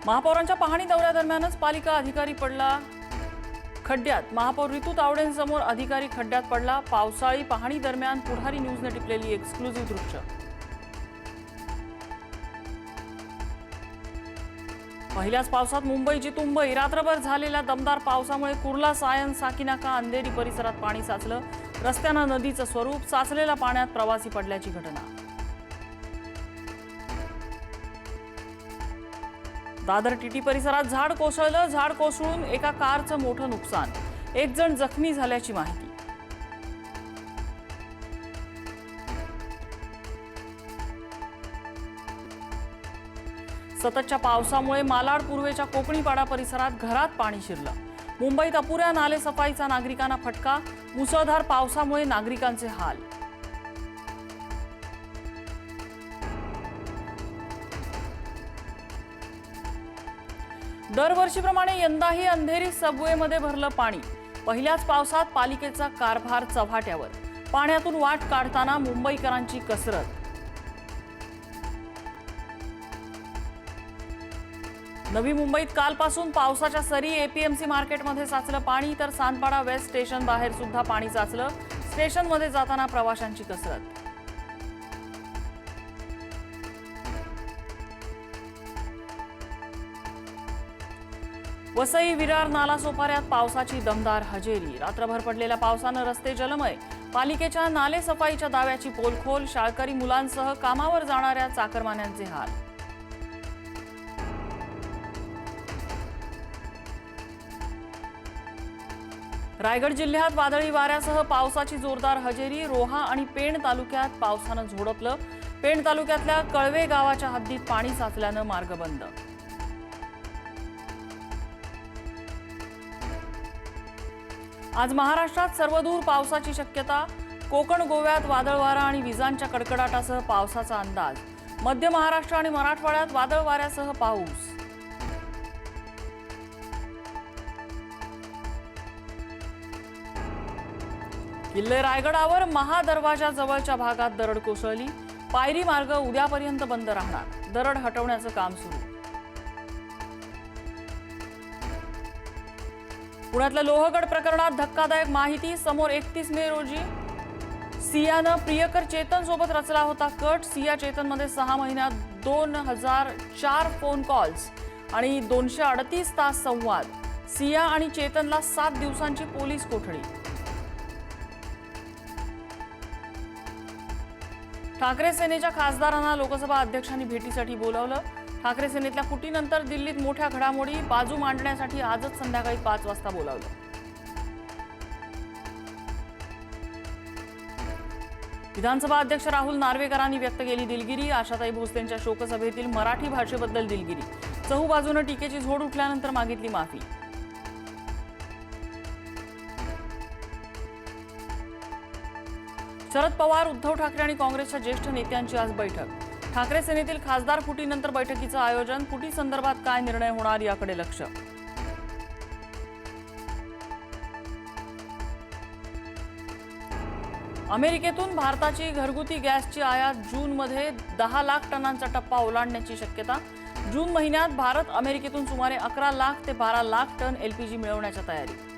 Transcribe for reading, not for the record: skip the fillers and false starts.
महापौरांच्या पाहणी दौऱ्यादरम्यानच पालिका अधिकारी पडला खड्ड्यात। महापौर ऋतू तावडेंसमोर अधिकारी खड्ड्यात पडला। पावसाळी पाहणी दरम्यान पुढारी न्यूजने टिपलेली एक्सक्लुझिव्ह दृश्य। पहिल्याच पावसात मुंबईची तुंबई। रात्रभर झालेल्या दमदार पावसामुळे कुर्ला, सायन, साकीनाका, अंधेरी परिसरात पाणी साचलं। रस्त्यानं नदीचं स्वरूप। साचलेल्या पाण्यात प्रवासी पडल्याची घटना। दादर टीटी परिसरात झाड कोसळलं। झाड कोसळून एका कारचं मोठं नुकसान। एक जण जखमी झाल्याची माहिती। सततच्या पावसामुळे मालाड पूर्वेच्या कोकणीपाडा परिसरात घरात पाणी शिरलं। मुंबईत अपुऱ्या नालेसफाईचा नागरिकांना फटका। मुसळधार पावसामुळे नागरिकांचे हाल। दरवर्षीप्रमाणे यंदाही अंधेरी सबवेमध्ये भरलं पाणी। पहिल्याच पावसात पालिकेचा कारभार चव्हाट्यावर। पाण्यातून वाट काढताना मुंबईकरांची कसरत। नवी मुंबईत कालपासून पावसाच्या सरी। एपीएमसी मार्केटमध्ये साचलं पाणी, तर सांदपाडा वेस्ट स्टेशन बाहेर सुद्धा पाणी साचलं। स्टेशनमध्ये जाताना प्रवाशांची कसरत। वसई, विरार, नालासोपाऱ्यात पावसाची दमदार हजेरी। रात्रभर पडलेल्या पावसानं रस्ते जलमय। पालिकेच्या नालेसफाईच्या दाव्याची पोलखोल। शाळकरी मुलांसह कामावर जाणाऱ्या चाकरमान्यांचे हाल। रायगड जिल्ह्यात वादळी वाऱ्यासह पावसाची जोरदार हजेरी। रोहा आणि पेण तालुक्यात पावसानं झोडपलं। पेण तालुक्यातल्या कळवे गावाच्या हद्दीत पाणी साचल्यानं मार्ग बंद। आज महाराष्ट्रात सर्वदूर पावसाची शक्यता। कोकण, गोव्यात वादळ वारा आणि विजांच्या कडकडाटासह पावसाचा अंदाज। मध्य महाराष्ट्र आणि मराठवाड्यात वादळ वाऱ्यासह पाऊस। किल्ले रायगडावर महादरवाजा जवळच्या भागात दरड कोसळली। पायरी मार्ग उद्यापर्यंत बंद राहणार। दरड हटवण्याचं काम सुरू। पुण्यातल्या लोहगड प्रकरणात धक्कादायक माहिती समोर। 31 मे रोजी सियानं प्रियकर चेतन सोबत रचला होता कट। सिया चेतनमध्ये 6 महिन्यात 2004 फोन कॉल्स आणि 238 तास संवाद। सिया आणि चेतनला 7 दिवसांची पोलीस कोठडी। ठाकरे सेनेच्या खासदारांना लोकसभा अध्यक्षांनी भेटीसाठी बोलावलं। ठाकरे सेनेतल्या फुटीनंतर दिल्लीत मोठ्या घडामोडी। बाजू मांडण्यासाठी आजच संध्याकाळी 5 वाजता बोलावलं। विधानसभा अध्यक्ष राहुल नार्वेकरांनी व्यक्त केली दिलगिरी। आशाताई भोसलेंच्या शोकसभेतील मराठी भाषेबद्दल दिलगिरी। चहूबाजूनं टीकेची झोड उठल्यानंतर मागितली माफी। शरद पवार, उद्धव ठाकरे आणि काँग्रेसच्या ज्येष्ठ नेत्यांची आज बैठक। ठाकरे सेनेतील खासदार फुटीनंतर बैठकीचं आयोजन। फुटी संदर्भात काय निर्णय होणार याकडे लक्ष। अमेरिकेतून भारताची घरगुती गॅसची आयात जूनमध्ये 10 लाख टनांचा टप्पा ओलांडण्याची शक्यता। जून महिन्यात भारत अमेरिकेतून सुमारे 11 लाख ते 12 लाख टन एलपीजी मिळवण्याच्या तयारीत।